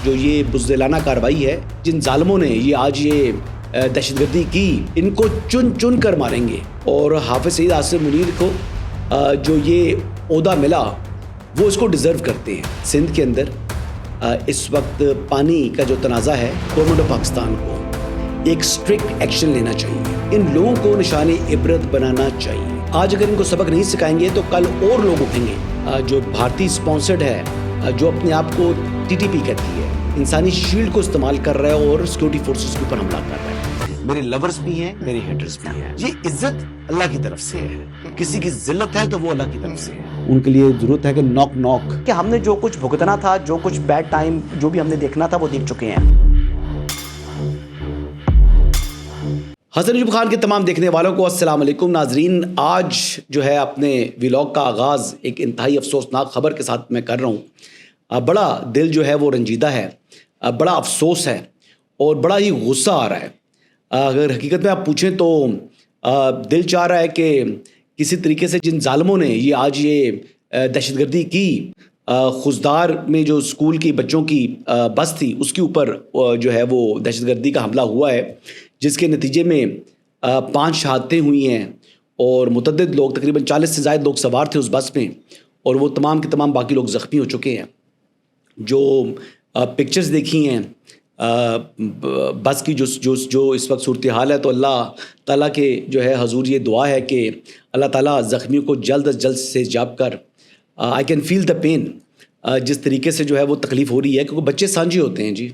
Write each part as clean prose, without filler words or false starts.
جو یہ بزدلانہ کارروائی ہے، جن ظالموں نے یہ آج یہ دہشت گردی کی، ان کو چن چن کر ماریں گے. اور حافظ سعید آصف منیر کو جو یہ عہدہ ملا وہ اس کو ڈیزرو کرتے ہیں. سندھ کے اندر اس وقت پانی کا جو تنازع ہے، گورنمنٹ آف پاکستان کو ایک اسٹرکٹ ایکشن لینا چاہیے. ان لوگوں کو نشان عبرت بنانا چاہیے. آج اگر ان کو سبق نہیں سکھائیں گے تو کل اور لوگ اٹھیں گے. جو بھارتی سپانسرڈ ہے، جو اپنے آپ کو TTP کہتی ہے، انسانی شیلڈ کو استعمال کر رہا ہے اور سیکورٹی فورسز کے اوپر حملہ کر رہا ہے. میرے لورز بھی ہیں، میرے ہیٹرز بھی ہیں. یہ عزت اللہ کی طرف سے ہے. کسی کی ذلت ہے تو وہ اللہ کی طرف سے ہے. ان کے لیے ضرورت ہے کہ نوک کہ ہم نے جو کچھ بھگتنا تھا، جو کچھ بیڈ ٹائم جو بھی ہم نے دیکھنا تھا وہ دیکھ چکے ہیں. حسن ایوب خان کے تمام دیکھنے والوں کو السلام علیکم. ناظرین، آج جو ہے اپنے ولاگ کا آغاز ایک انتہائی افسوسناک خبر کے ساتھ میں کر رہا ہوں. بڑا دل جو ہے وہ رنجیدہ ہے، بڑا افسوس ہے اور بڑا ہی غصہ آ رہا ہے. اگر حقیقت میں آپ پوچھیں تو دل چاہ رہا ہے کہ کسی طریقے سے جن ظالموں نے یہ آج یہ دہشت گردی کی، خوزدار میں جو اسکول کی بچوں کی بس تھی اس کے اوپر جو ہے وہ دہشت گردی کا حملہ ہوا ہے، جس کے نتیجے میں 5 شہادتیں ہوئی ہیں اور متعدد لوگ، تقریباً 40 سے زائد لوگ سوار تھے اس بس میں، اور وہ تمام کے تمام باقی لوگ زخمی ہو چکے ہیں. جو پکچرز دیکھی ہیں بس کی جو اس وقت صورتحال ہے، تو اللہ تعالیٰ کے جو ہے حضور یہ دعا ہے کہ اللہ تعالیٰ زخمیوں کو جلد از جلد سے جاب کر. I can feel the pain. جس طریقے سے جو ہے وہ تکلیف ہو رہی ہے، کیونکہ بچے سانجے ہوتے ہیں جی.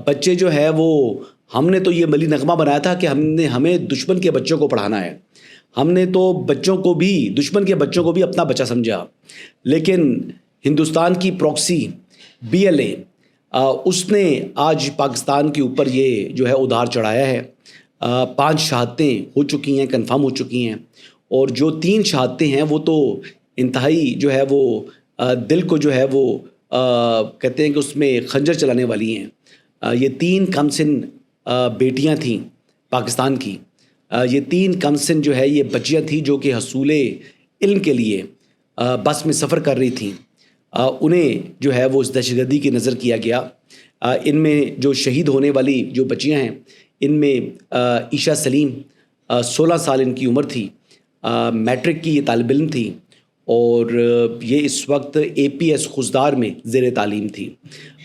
بچے جو ہے وہ، ہم نے تو یہ ملی نغمہ بنایا تھا کہ ہمیں دشمن کے بچوں کو پڑھانا ہے. ہم نے تو بچوں کو بھی، دشمن کے بچوں کو بھی اپنا بچہ سمجھا. لیکن ہندوستان کی پروکسی BLA اس نے آج پاکستان کے اوپر یہ جو ہے ادھار چڑھایا ہے. 5 شہادتیں ہو چکی ہیں، کنفرم ہو چکی ہیں، اور جو 3 شہادتیں ہیں وہ تو انتہائی جو ہے وہ دل کو جو ہے وہ کہتے ہیں کہ اس میں خنجر چلانے والی ہیں. یہ 3 کمسن بیٹیاں تھیں پاکستان کی. یہ 3 کمسن جو ہے یہ بچیاں تھیں جو کہ حصول علم کے لیے بس میں سفر کر رہی تھیں. انہیں جو ہے وہ اس دہشت گردی کی نظر کیا گیا. ان میں جو شہید ہونے والی جو بچیاں ہیں، ان میں عیشا سلیم 16 سال ان کی عمر تھی. میٹرک کی یہ طالب علم تھی اور یہ اس وقت APS خوزدار میں زیر تعلیم تھی.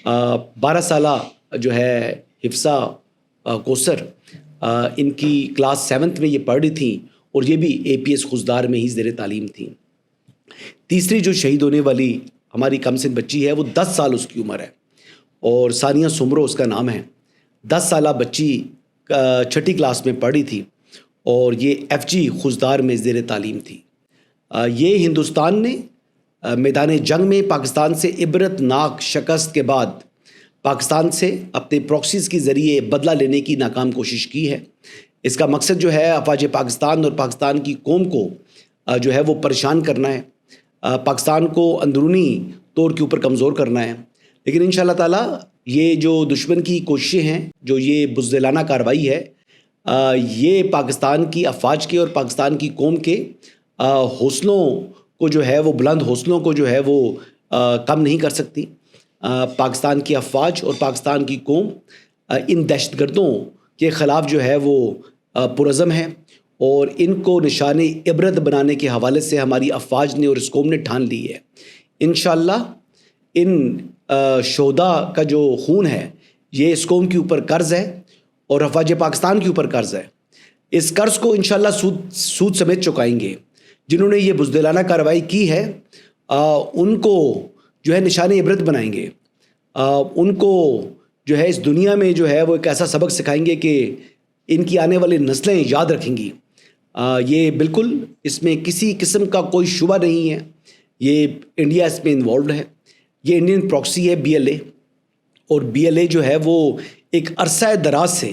12 سالہ جو ہے حفصہ کوثر، ان کی کلاس 7 میں یہ پڑھ رہی تھیں اور یہ بھی APS خوزدار میں ہی زیر تعلیم تھیں. تیسری جو شہید ہونے والی ہماری کمسن بچی ہے وہ 10 سال اس کی عمر ہے اور ثانیہ سمرو اس کا نام ہے. 10 سالہ بچی 6ٹھی کلاس میں پڑھ رہی تھی اور یہ FG خوزدار میں زیر تعلیم تھی. یہ ہندوستان نے میدان جنگ میں پاکستان سے عبرت ناک شکست کے بعد پاکستان سے اپنے پروکسیز کے ذریعے بدلہ لینے کی ناکام کوشش کی ہے. اس کا مقصد جو ہے افواج پاکستان اور پاکستان کی قوم کو جو ہے وہ پریشان کرنا ہے، پاکستان کو اندرونی طور کے اوپر کمزور کرنا ہے. لیکن انشاءاللہ تعالیٰ یہ جو دشمن کی کوششیں ہیں، جو یہ بزدلانہ کارروائی ہے، یہ پاکستان کی افواج کے اور پاکستان کی قوم کے حوصلوں کو جو ہے وہ، بلند حوصلوں کو جو ہے وہ کم نہیں کر سکتی. پاکستان کی افواج اور پاکستان کی قوم ان دہشت گردوں کے خلاف جو ہے وہ پرعزم ہے، اور ان کو نشان عبرت بنانے کے حوالے سے ہماری افواج نے اور اس قوم نے ٹھان لی ہے. انشاءاللہ ان شہداء کا جو خون ہے یہ اس قوم کے اوپر قرض ہے اور افواج پاکستان کے اوپر قرض ہے. اس قرض کو انشاءاللہ سود سمیت چکائیں گے. جنہوں نے یہ بزدلانہ کارروائی کی ہے ان کو جو ہے نشان عبرت بنائیں گے. ان کو جو ہے اس دنیا میں جو ہے وہ ایک ایسا سبق سکھائیں گے کہ ان کی آنے والی نسلیں یاد رکھیں گی. یہ بالکل اس میں کسی قسم کا کوئی شبہ نہیں ہے. یہ انڈیا اس میں انوالوڈ ہے. یہ انڈین پروکسی ہے BLA، اور BLA جو ہے وہ ایک عرصہ دراز سے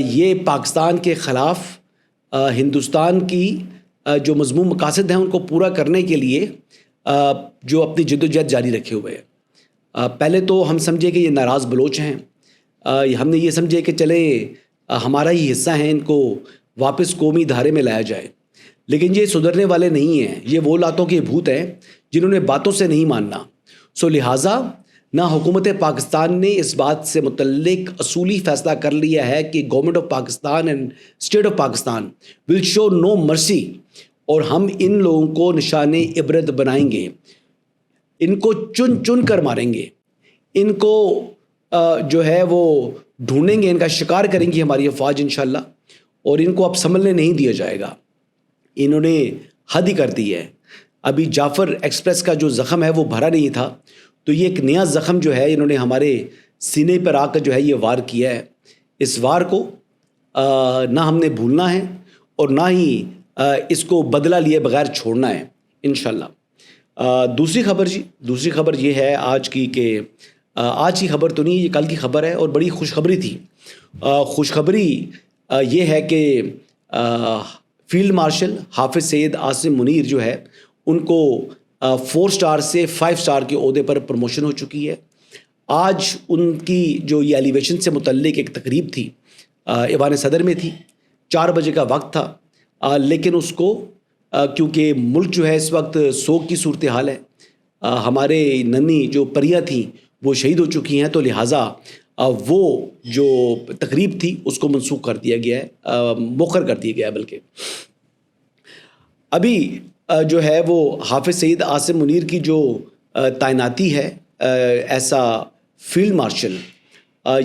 یہ پاکستان کے خلاف ہندوستان کی جو مذموم مقاصد ہیں ان کو پورا کرنے کے لیے جو اپنی جدوجہد جاری رکھے ہوئے ہیں. پہلے تو ہم سمجھے کہ یہ ناراض بلوچ ہیں. ہم نے یہ سمجھے کہ چلے ہمارا ہی حصہ ہیں، ان کو واپس قومی دھارے میں لایا جائے. لیکن یہ سدھرنے والے نہیں ہیں. یہ وہ لاتوں کے بھوت ہیں جنہوں نے باتوں سے نہیں ماننا. سو لہٰذا نہ حکومت پاکستان نے اس بات سے متعلق اصولی فیصلہ کر لیا ہے کہ government of Pakistan and state of Pakistan will show no mercy, اور ہم ان لوگوں کو نشان عبرت بنائیں گے، ان کو چن چن کر ماریں گے، ان کو جو ہے وہ ڈھونڈیں گے، ان کا شکار کریں گی ہماری افواج انشاءاللہ، اور ان کو اب سنبھلنے نہیں دیا جائے گا۔ انہوں نے حد ہی کر دی ہے۔ ابھی جعفر ایکسپریس کا جو زخم ہے وہ بھرا نہیں تھا، تو یہ ایک نیا زخم جو ہے انہوں نے ہمارے سینے پر آ کر جو ہے یہ وار کیا ہے۔ اس وار کو نہ ہم نے بھولنا ہے اور نہ ہی اس کو بدلہ لیے بغیر چھوڑنا ہے انشاءاللہ۔ دوسری خبر یہ ہے آج کی، کہ آج کی خبر تو نہیں، یہ کل کی خبر ہے اور بڑی خوشخبری تھی۔ خوشخبری یہ ہے کہ فیلڈ مارشل حافظ سید عاصم منیر جو ہے ان کو 4 سٹار سے 5 سٹار کے عہدے پر پروموشن ہو چکی ہے۔ آج ان کی جو یہ ایلیویشن سے متعلق ایک تقریب تھی، ایوان صدر میں تھی، 4 بجے کا وقت تھا، لیکن اس کو کیونکہ ملک جو ہے اس وقت سوگ کی صورتحال ہے، ہمارے ننھی جو پریاں تھیں وہ شہید ہو چکی ہیں، تو لہٰذا وہ جو تقریب تھی اس کو منسوخ کر دیا گیا ہے، مؤخر کر دیا گیا ہے۔ بلکہ ابھی جو ہے وہ حافظ سید عاصم منیر کی جو تعیناتی ہے ایسا فیلڈ مارشل،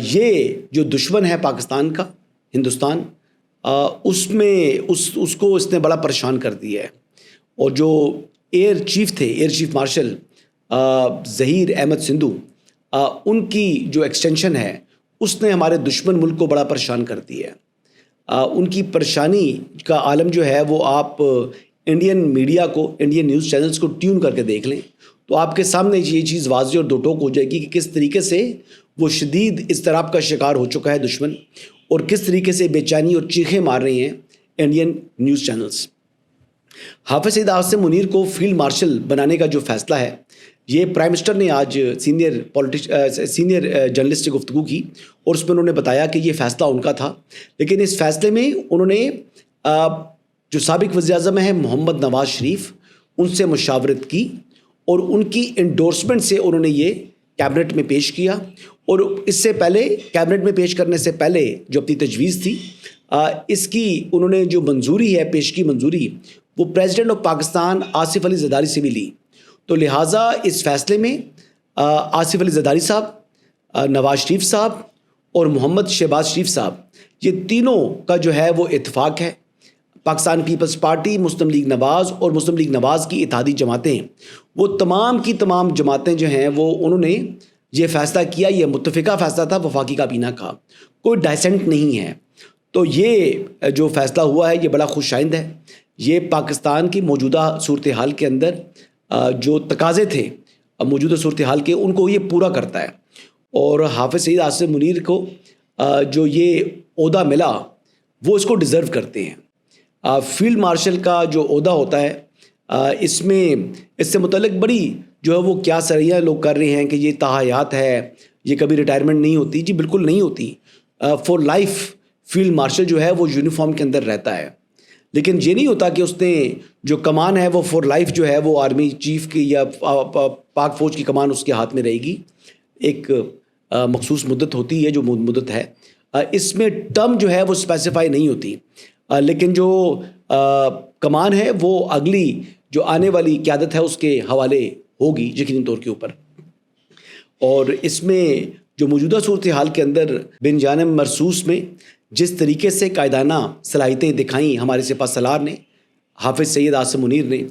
یہ جو دشمن ہے پاکستان کا، ہندوستان، اس میں اس کو اس نے بڑا پریشان کر دیا ہے۔ اور جو air chief marshal Zaheer Ahmed Sindhu, ان کی جو ایکسٹینشن ہے اس نے ہمارے دشمن ملک کو بڑا پریشان کر دیا ہے۔ ان کی پریشانی کا عالم جو ہے وہ آپ انڈین میڈیا کو، انڈین نیوز چینلز کو ٹیون کر کے دیکھ لیں تو آپ کے سامنے یہ چیز واضح اور دو ٹوک ہو جائے گی کہ کس طریقے سے وہ شدید اضطراب کا شکار ہو چکا ہے دشمن، اور کس طریقے سے بے چینی اور چیخیں مار رہی ہیں انڈین نیوز چینلز۔ حافظ سید عاصم منیر کو فیلڈ مارشل بنانے کا جو فیصلہ ہے، یہ پرائم منسٹر نے آج سینئر جرنلسٹ سے گفتگو کی، اور اس میں انہوں نے بتایا کہ یہ فیصلہ ان کا تھا، لیکن اس فیصلے میں انہوں نے جو سابق وزیر اعظم ہیں محمد نواز شریف، ان سے مشاورت کی، اور ان کی انڈورسمنٹ سے انہوں نے یہ کیبنٹ میں پیش کیا۔ اور اس سے پہلے کیبنٹ میں پیش کرنے سے پہلے جو اپنی تجویز تھی، اس کی انہوں نے جو منظوری ہے، پیشگی منظوری، وہ پریزیڈنٹ آف پاکستان آصف علی زرداری سے بھی لی۔ تو لہٰذا اس فیصلے میں آصف علی زرداری صاحب، نواز شریف صاحب اور محمد شہباز شریف صاحب، یہ تینوں کا جو ہے وہ اتفاق ہے۔ پاکستان پیپلز پارٹی، مسلم لیگ نواز اور مسلم لیگ نواز کی اتحادی جماعتیں، وہ تمام کی تمام جماعتیں جو ہیں وہ انہوں نے یہ فیصلہ کیا، یہ متفقہ فیصلہ تھا، وفاقی کابینہ کا، کوئی ڈائسنٹ نہیں ہے۔ تو یہ جو فیصلہ ہوا ہے یہ بڑا خوش آئند ہے۔ یہ پاکستان کی موجودہ صورتحال کے اندر جو تقاضے تھے موجودہ صورتحال کے، ان کو یہ پورا کرتا ہے، اور حافظ سید عاصم منیر کو جو یہ عہدہ ملا وہ اس کو ڈیزرو کرتے ہیں۔ فیلڈ مارشل کا جو عہدہ ہوتا ہے، اس میں اس سے متعلق بڑی جو ہے وہ کیا سریاں لوگ کر رہے ہیں کہ یہ تاحیات ہے، یہ کبھی ریٹائرمنٹ نہیں ہوتی۔ جی بالکل نہیں ہوتی۔ فور لائف فیلڈ مارشل جو ہے وہ یونیفارم کے اندر رہتا ہے، لیکن یہ نہیں ہوتا کہ اس نے جو کمان ہے وہ فور لائف جو ہے وہ آرمی چیف کی یا پاک فوج کی کمان اس کے ہاتھ میں رہے گی۔ ایک مخصوص مدت ہوتی ہے جو مدت ہے، اس میں ٹرم جو ہے وہ اسپیسیفائی نہیں ہوتی، لیکن جو کمان ہے وہ اگلی جو آنے والی قیادت ہے اس کے حوالے ہوگی یقینی طور کے اوپر۔ اور اس میں جو موجودہ صورتحال کے اندر بن جانب مرصوص میں جس طریقے سے قائدانہ صلاحیتیں دکھائیں ہمارے سپہ سالار نے، حافظ سید عاصم منیر نے،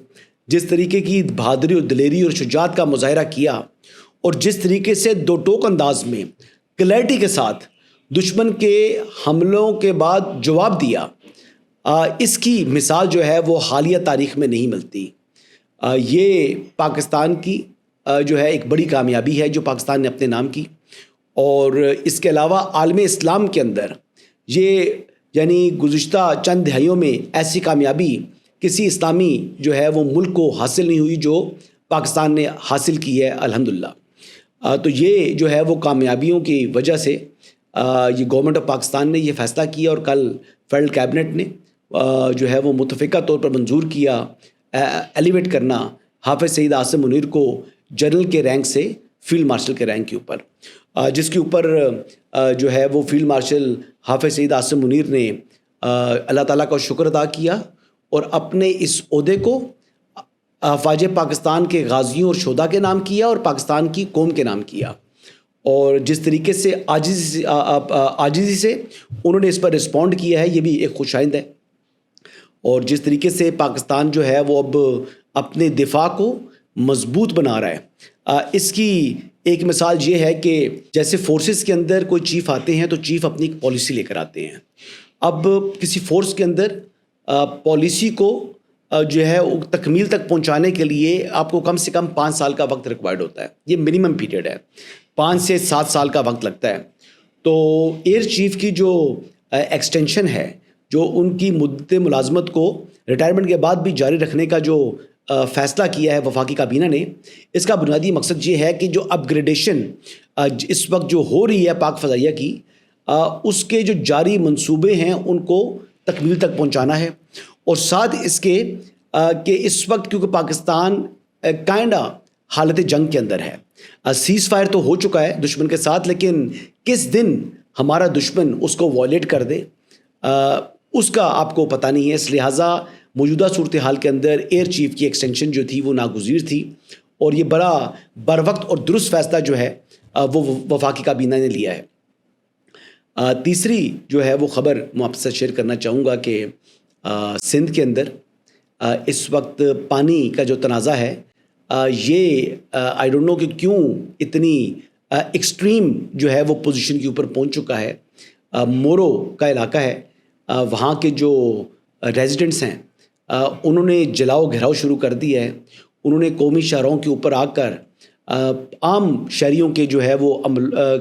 جس طریقے کی بہادری اور دلیری اور شجاعت کا مظاہرہ کیا، اور جس طریقے سے دو ٹوک انداز میں کلیئرٹی کے ساتھ دشمن کے حملوں کے بعد جواب دیا، اس کی مثال جو ہے وہ حالیہ تاریخ میں نہیں ملتی۔ یہ پاکستان کی جو ہے ایک بڑی کامیابی ہے جو پاکستان نے اپنے نام کی، اور اس کے علاوہ عالم اسلام کے اندر یہ یعنی گزشتہ چند دہائیوں میں ایسی کامیابی کسی اسلامی جو ہے وہ ملک کو حاصل نہیں ہوئی جو پاکستان نے حاصل کی ہے الحمدللہ۔ تو یہ جو ہے وہ کامیابیوں کی وجہ سے یہ گورنمنٹ آف پاکستان نے یہ فیصلہ کیا، اور کل فیڈرل کیبنٹ نے جو ہے وہ متفقہ طور پر منظور کیا ایلیویٹ کرنا حافظ سید عاصم منیر کو جنرل کے رینک سے فیلڈ مارشل کے رینک کے اوپر، جس کے اوپر جو ہے وہ فیلڈ مارشل حافظ سعید عاصم منیر نے اللہ تعالیٰ کا شکر ادا کیا اور اپنے اس عہدے کو افواج پاکستان کے غازیوں اور شہداء کے نام کیا اور پاکستان کی قوم کے نام کیا، اور جس طریقے سے عاجزی سے انہوں نے اس پر رسپونڈ کیا ہے یہ بھی ایک خوش آئند ہے، اور جس طریقے سے پاکستان جو ہے وہ اب اپنے دفاع کو مضبوط بنا رہا ہے۔ اس کی ایک مثال یہ ہے کہ جیسے فورسز کے اندر کوئی چیف آتے ہیں تو چیف اپنی ایک پالیسی لے کر آتے ہیں، اب کسی فورس کے اندر پالیسی کو جو ہے تکمیل تک پہنچانے کے لیے آپ کو کم سے کم 5 سال کا وقت ریکوائرڈ ہوتا ہے، یہ منیمم پیریڈ ہے، 5 سے 7 سال کا وقت لگتا ہے۔ تو ایئر چیف کی جو ایکسٹینشن ہے، جو ان کی مدت ملازمت کو ریٹائرمنٹ کے بعد بھی جاری رکھنے کا جو فیصلہ کیا ہے وفاقی کابینہ نے، اس کا بنیادی مقصد یہ ہے کہ جو اپ گریڈیشن اس وقت جو ہو رہی ہے پاک فضائیہ کی، اس کے جو جاری منصوبے ہیں ان کو تکمیل تک پہنچانا ہے، اور ساتھ اس کے کہ اس وقت کیونکہ پاکستان کائنڈا حالت جنگ کے اندر ہے، سیز فائر تو ہو چکا ہے دشمن کے ساتھ، لیکن کس دن ہمارا دشمن اس کو وائلیٹ کر دے اس کا آپ کو پتہ نہیں ہے، اس لہٰذا موجودہ صورتحال کے اندر ایئر چیف کی ایکسٹینشن جو تھی وہ ناگزیر تھی، اور یہ بڑا بر وقت اور درست فیصلہ جو ہے وہ وفاقی کابینہ نے لیا ہے۔ تیسری جو ہے وہ خبر میں آپ سے شیئر کرنا چاہوں گا کہ سندھ کے اندر اس وقت پانی کا جو تنازع ہے، یہ آئی ڈونٹ نو کہ کیوں اتنی ایکسٹریم جو ہے وہ پوزیشن کے اوپر پہنچ چکا ہے۔ مورو کا علاقہ ہے، وہاں کے جو ریزیڈنٹس ہیں انہوں نے جلاؤ گھیراؤ شروع کر دیا ہے، انہوں نے قومی شاہراہوں کے اوپر آ کر عام شہریوں کے جو ہے وہ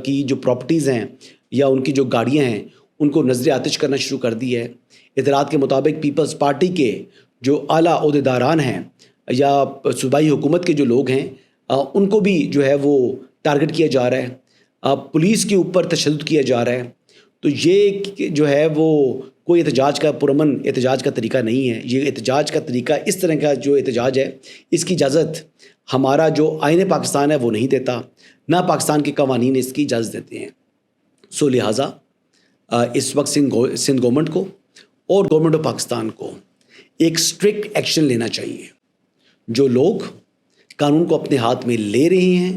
کی جو پراپرٹیز ہیں یا ان کی جو گاڑیاں ہیں ان کو نظر آتش کرنا شروع کر دی ہے۔ اطلاعات کے مطابق پیپلز پارٹی کے جو اعلیٰ عہدیداران ہیں یا صوبائی حکومت کے جو لوگ ہیں ان کو بھی جو ہے وہ ٹارگٹ کیا جا رہا ہے، پولیس کے اوپر تشدد کیا جا رہا ہے۔ تو یہ جو ہے وہ کوئی احتجاج کا پرامن احتجاج کا طریقہ نہیں ہے، یہ احتجاج کا طریقہ اس طرح کا جو احتجاج ہے اس کی اجازت ہمارا جو آئین پاکستان ہے وہ نہیں دیتا، نہ پاکستان کے قوانین اس کی اجازت دیتے ہیں۔ سو لہٰذا اس وقت سندھ گورنمنٹ کو اور گورنمنٹ آف پاکستان کو ایک اسٹرکٹ ایکشن لینا چاہیے۔ جو لوگ قانون کو اپنے ہاتھ میں لے رہے ہیں،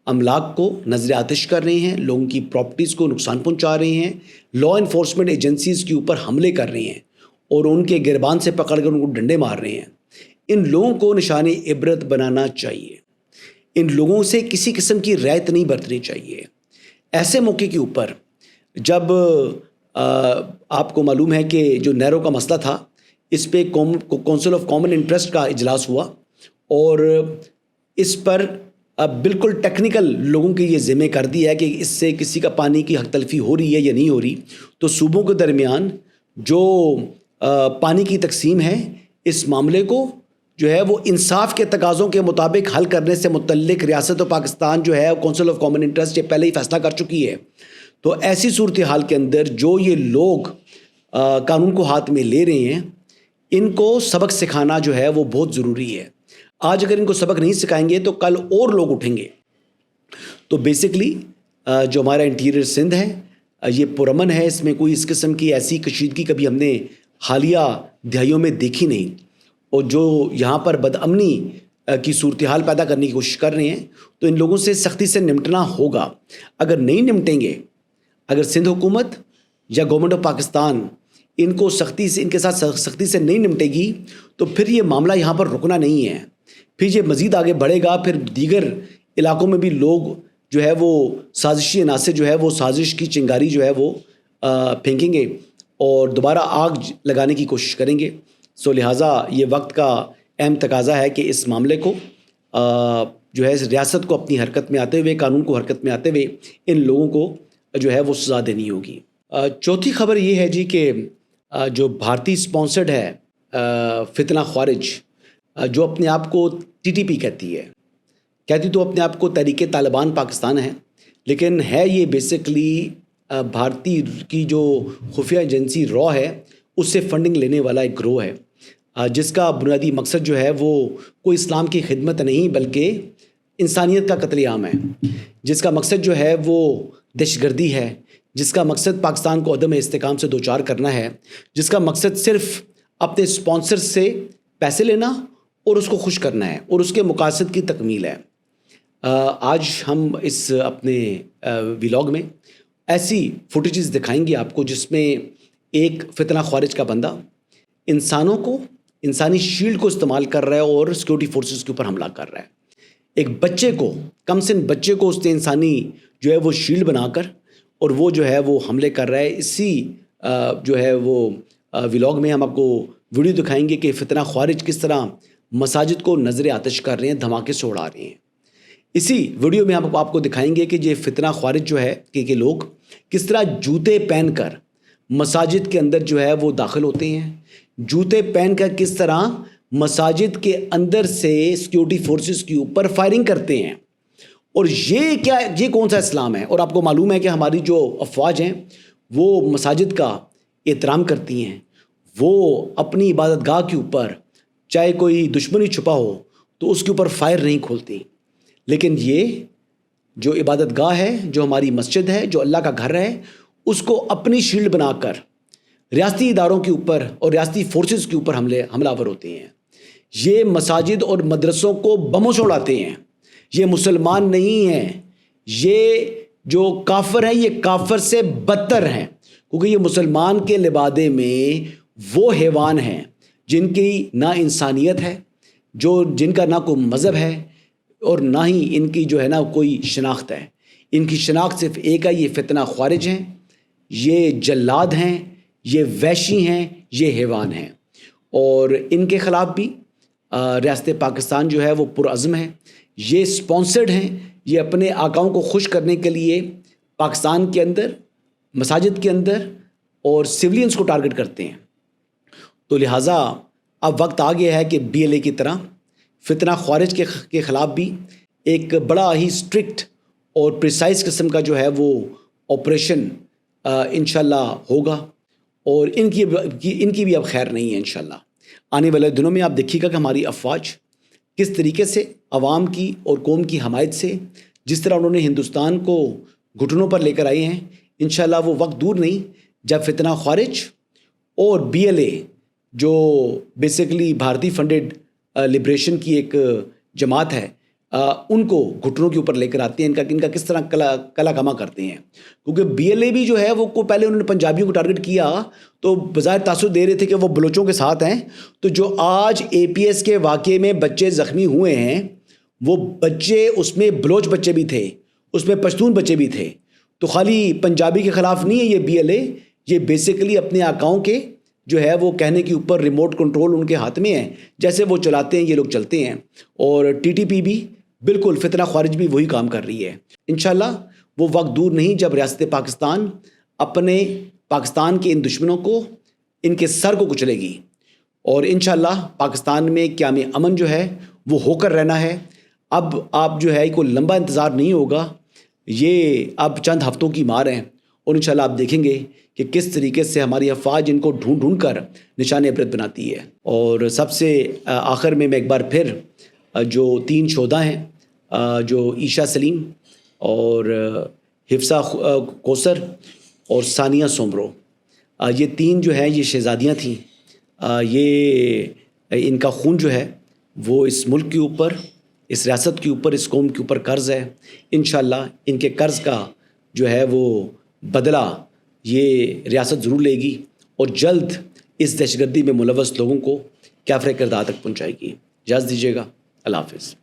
املاک کو نظر آتش کر رہے ہیں، لوگوں کی پراپرٹیز کو نقصان پہنچا رہے ہیں، لا انفورسمنٹ ایجنسیز کے اوپر حملے کر رہے ہیں اور ان کے گربان سے پکڑ کر ان کو ڈنڈے مار رہے ہیں، ان لوگوں کو نشان عبرت بنانا چاہیے، ان لوگوں سے کسی قسم کی رعایت نہیں برتنی چاہیے۔ ایسے موقع کے اوپر جب آپ کو معلوم ہے کہ جو نیرو کا مسئلہ تھا اس پہ کونسل آف کامن انٹرسٹ کا اجلاس ہوا، اور اس پر بالکل ٹیکنیکل لوگوں کے یہ ذمہ کر دیا ہے کہ اس سے کسی کا پانی کی حق تلفی ہو رہی ہے یا نہیں ہو رہی، تو صوبوں کے درمیان جو پانی کی تقسیم ہے اس معاملے کو جو ہے وہ انصاف کے تقاضوں کے مطابق حل کرنے سے متعلق ریاست و پاکستان جو ہے کونسل آف کامن انٹرسٹ یہ پہلے ہی فیصلہ کر چکی ہے۔ تو ایسی صورتحال کے اندر جو یہ لوگ قانون کو ہاتھ میں لے رہے ہیں ان کو سبق سکھانا جو ہے وہ بہت ضروری ہے۔ آج اگر ان کو سبق نہیں سکھائیں گے تو کل اور لوگ اٹھیں گے۔ تو بیسکلی جو ہمارا انٹیریئر سندھ ہے یہ پرامن ہے، اس میں کوئی اس قسم کی ایسی کشیدگی کبھی ہم نے حالیہ دہائیوں میں دیکھی نہیں، اور جو یہاں پر بدامنی کی صورتحال پیدا کرنے کی کوشش کر رہے ہیں تو ان لوگوں سے سختی سے نمٹنا ہوگا۔ اگر نہیں نمٹیں گے، اگر سندھ حکومت یا گورنمنٹ آف پاکستان ان کو ان کے ساتھ سختی سے نہیں نمٹے گی تو پھر یہ معاملہ یہاں پر رکنا نہیں ہے، پھر یہ مزید آگے بڑھے گا، پھر دیگر علاقوں میں بھی لوگ جو ہے وہ سازشی عناصر جو ہے وہ سازش کی چنگاری جو ہے وہ پھینکیں گے اور دوبارہ آگ لگانے کی کوشش کریں گے۔ سو لہٰذا یہ وقت کا اہم تقاضا ہے کہ اس معاملے کو جو ہے ریاست کو اپنی حرکت میں آتے ہوئے، قانون کو حرکت میں آتے ہوئے ان لوگوں کو جو ہے وہ سزا دینی ہوگی۔ چوتھی خبر یہ ہے جی کہ جو بھارتی سپانسرڈ ہے فتنہ خوارج، جو اپنے آپ کو TTP کہتی تو اپنے آپ کو تحریک طالبان پاکستان ہے، لیکن ہے یہ بیسکلی بھارتی کی جو خفیہ ایجنسی را ہے اس سے فنڈنگ لینے والا ایک گروہ ہے، جس کا بنیادی مقصد جو ہے وہ کوئی اسلام کی خدمت نہیں بلکہ انسانیت کا قتل عام ہے، جس کا مقصد جو ہے وہ دہشت گردی ہے، جس کا مقصد پاکستان کو عدم استحکام سے دوچار کرنا ہے، جس کا مقصد صرف اپنے اسپانسر سے پیسے لینا اور اس کو خوش کرنا ہے اور اس کے مقاصد کی تکمیل ہے۔ آج ہم اس اپنے ولاگ میں ایسی فوٹیجز دکھائیں گے آپ کو جس میں ایک فتنہ خوارج کا بندہ انسانوں کو، انسانی شیلڈ کو استعمال کر رہا ہے اور سیکورٹی فورسز کے اوپر حملہ کر رہا ہے۔ ایک بچے کو، کم سن بچے کو اس نے انسانی جو ہے وہ شیلڈ بنا کر اور وہ جو ہے وہ حملے کر رہا ہے۔ اسی جو ہے وہ ولاگ میں ہم آپ کو ویڈیو دکھائیں گے کہ فتنہ خوارج کس طرح مساجد کو نظر آتش کر رہے ہیں، دھماکے سے اڑا رہے ہیں۔ اسی ویڈیو میں ہم آپ کو دکھائیں گے کہ یہ فتنہ خوارج جو ہے کہ لوگ کس طرح جوتے پہن کر مساجد کے اندر جو ہے وہ داخل ہوتے ہیں، جوتے پہن کر کس طرح مساجد کے اندر سے سیکورٹی فورسز کے اوپر فائرنگ کرتے ہیں۔ اور یہ کون سا اسلام ہے؟ اور آپ کو معلوم ہے کہ ہماری جو افواج ہیں وہ مساجد کا احترام کرتی ہیں، وہ اپنی عبادت گاہ کے اوپر چاہے کوئی دشمنی چھپا ہو تو اس کے اوپر فائر نہیں کھولتی، لیکن یہ جو عبادت گاہ ہے، جو ہماری مسجد ہے، جو اللہ کا گھر ہے، اس کو اپنی شیلڈ بنا کر ریاستی اداروں کے اوپر اور ریاستی فورسز کے اوپر حملہ آور ہوتے ہیں۔ یہ مساجد اور مدرسوں کو بموں سے اڑاتے ہیں۔ یہ مسلمان نہیں ہیں، یہ جو کافر ہیں یہ کافر سے بدتر ہیں، کیونکہ یہ مسلمان کے لبادے میں وہ حیوان ہیں جن کی نہ انسانیت ہے، جن کا نہ کوئی مذہب ہے اور نہ ہی ان کی جو ہے نا کوئی شناخت ہے۔ ان کی شناخت صرف ایک ہے، یہ فتنہ خوارج ہیں، یہ جلاد ہیں، یہ وحشی ہیں، یہ حیوان ہیں، اور ان کے خلاف بھی ریاست پاکستان جو ہے وہ پرعزم ہے۔ یہ سپانسرڈ ہیں، یہ اپنے آقاؤں کو خوش کرنے کے لیے پاکستان کے اندر، مساجد کے اندر اور سیولینز کو ٹارگٹ کرتے ہیں۔ تو لہٰذا اب وقت آ گیا ہے کہ BLA کی طرح فتنہ خوارج کے خلاف بھی ایک بڑا ہی اسٹرکٹ اور پریسائز قسم کا جو ہے وہ آپریشن انشاءاللہ ہوگا، اور ان کی بھی اب خیر نہیں ہے انشاءاللہ۔ آنے والے دنوں میں آپ دیکھیے گا کہ ہماری افواج کس طریقے سے عوام کی اور قوم کی حمایت سے جس طرح انہوں نے ہندوستان کو گھٹنوں پر لے کر آئے ہیں، انشاءاللہ وہ وقت دور نہیں جب فتنہ خوارج اور BLA جو بیسیکلی بھارتی فنڈڈ لبریشن کی ایک جماعت ہے، ان کو گھٹنوں کے اوپر لے کر آتے ہیں، ان کا کس طرح کلا کما کرتے ہیں۔ کیونکہ BLA بھی جو ہے وہ پہلے انہوں نے پنجابیوں کو ٹارگٹ کیا تو بظاہر تاثر دے رہے تھے کہ وہ بلوچوں کے ساتھ ہیں، تو جو آج APS کے واقعے میں بچے زخمی ہوئے ہیں وہ بچے، اس میں بلوچ بچے بھی تھے، اس میں پشتون بچے بھی تھے، تو خالی پنجابی کے خلاف نہیں ہے یہ BLA، یہ بیسیکلی اپنے آقاؤں کے جو ہے وہ کہنے کے اوپر ریموٹ کنٹرول ان کے ہاتھ میں ہے، جیسے وہ چلاتے ہیں یہ لوگ چلتے ہیں۔ اور TTP بھی بالکل، فتنہ خوارج بھی وہی کام کر رہی ہے۔ انشاءاللہ وہ وقت دور نہیں جب ریاست پاکستان اپنے پاکستان کے ان دشمنوں کو، ان کے سر کو کچلے گی، اور انشاءاللہ پاکستان میں قیام امن جو ہے وہ ہو کر رہنا ہے۔ اب آپ جو ہے کوئی لمبا انتظار نہیں ہوگا، یہ اب چند ہفتوں کی مار ہیں، اور انشاءاللہ آپ دیکھیں گے کہ کس طریقے سے ہماری افواج ان کو ڈھونڈ ڈھونڈ کر نشان عبرت بناتی ہے۔ اور سب سے آخر میں ایک بار پھر جو 3 شہداء ہیں، جو عیشا سلیم اور حفصہ کوثر اور ثانیہ سومرو، یہ 3 جو ہیں یہ شہزادیاں تھیں۔ یہ ان کا خون جو ہے وہ اس ملک کے اوپر، اس ریاست کے اوپر، اس قوم کے اوپر قرض ہے۔ انشاءاللہ ان کے قرض کا جو ہے وہ بدلہ یہ ریاست ضرور لے گی، اور جلد اس دہشت گردی میں ملوث لوگوں کو کافر کردار تک پہنچائے گی۔ اجازت دیجیے گا، اللہ حافظ۔